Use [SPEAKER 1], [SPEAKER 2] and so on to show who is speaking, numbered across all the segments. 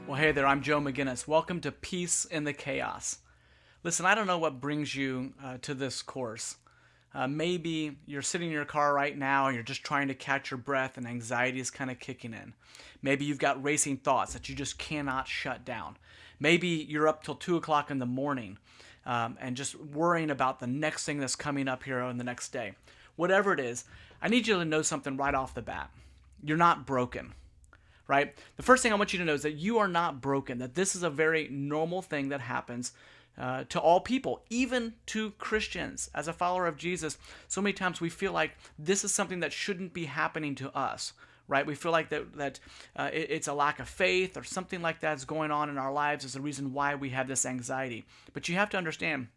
[SPEAKER 1] Well, hey there, I'm Joe McGinnis. Welcome to Peace in the Chaos. Listen, I don't know what brings you to this course. Maybe you're sitting in your car right now and you're just trying to catch your breath and anxiety is kind of kicking in. Maybe you've got racing thoughts that you just cannot shut down. Maybe you're up till 2 o'clock in the morning and just worrying about the next thing that's coming up here on the next day. Whatever it is, I need you to know something right off the bat. You're not broken. Right? The first thing I want you to know is that you are not broken, that this is a very normal thing that happens to all people, even to Christians. As a follower of Jesus, so many times we feel like this is something that shouldn't be happening to us, right? We feel like that it's a lack of faith or something like that is going on in our lives is the reason why we have this anxiety. But you have to understand,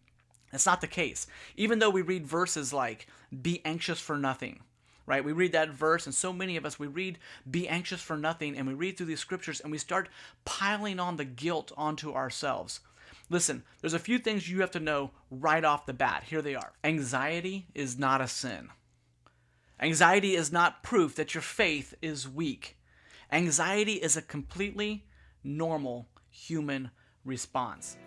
[SPEAKER 1] that's not the case. Even though we read verses like, be anxious for nothing, right? We read that verse, and so many of us, we read, be anxious for nothing, and we read through these scriptures, and we start piling on the guilt onto ourselves. Listen, there's a few things you have to know right off the bat. Here they are. Anxiety is not a sin. Anxiety is not proof that your faith is weak. Anxiety is a completely normal human response.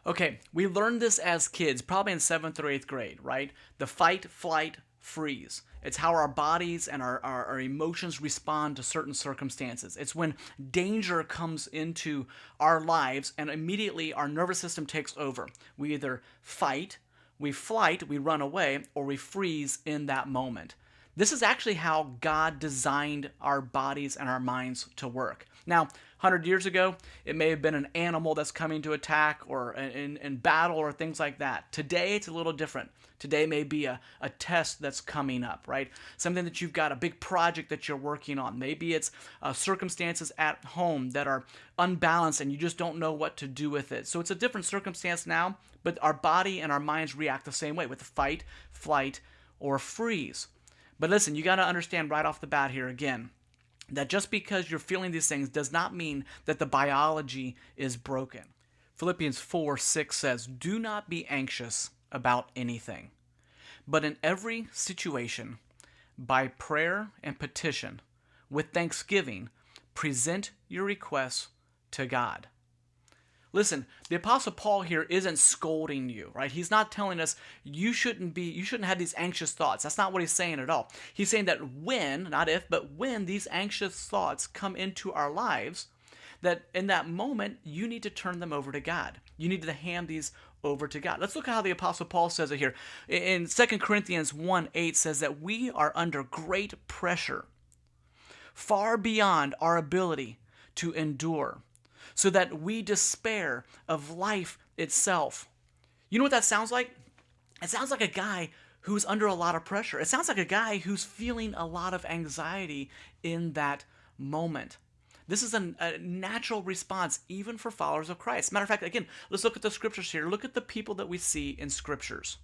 [SPEAKER 1] Okay, we learned this as kids, probably in 7th or 8th grade, right? The fight, flight, freeze. It's how our bodies and our emotions respond to certain circumstances. It's when danger comes into our lives and immediately our nervous system takes over. We either fight, we flight, we run away, or we freeze in that moment. This is actually how God designed our bodies and our minds to work. Now, 100 years ago, it may have been an animal that's coming to attack or in battle or things like that. Today, it's a little different. Today may be a test that's coming up, right? Something that you've got, a big project that you're working on. Maybe it's circumstances at home that are unbalanced and you just don't know what to do with it. So it's a different circumstance now, but our body and our minds react the same way with fight, flight, or freeze. But listen, you got to understand right off the bat here again, that just because you're feeling these things does not mean that the biology is broken. Philippians 4:6 says, do not be anxious about anything, but in every situation, by prayer and petition, with thanksgiving, present your requests to God. Listen, the Apostle Paul here isn't scolding you, right? He's not telling us you shouldn't have these anxious thoughts. That's not what he's saying at all. He's saying that when, not if, but when these anxious thoughts come into our lives, that in that moment, you need to turn them over to God. You need to hand these over to God. Let's look at how the Apostle Paul says it here. In 2 Corinthians 1:8 says that we are under great pressure, far beyond our ability to endure, so that we despair of life itself. You know what that sounds like? It sounds like a guy who's under a lot of pressure. It sounds like a guy who's feeling a lot of anxiety in that moment. This is a natural response even for followers of Christ. Matter of fact, again, let's look at the scriptures here. Look at the people that we see in scriptures.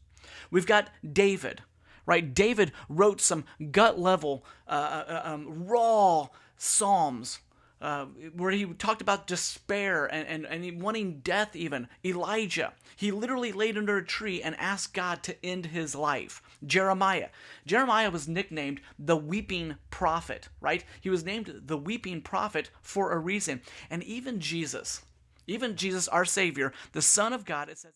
[SPEAKER 1] We've got David, right? David wrote some gut level, raw psalms, where he talked about despair and wanting death even. Elijah, he literally laid under a tree and asked God to end his life. Jeremiah was nicknamed the weeping prophet, right? He was named the weeping prophet for a reason. And even Jesus, our Savior, the Son of God, it says,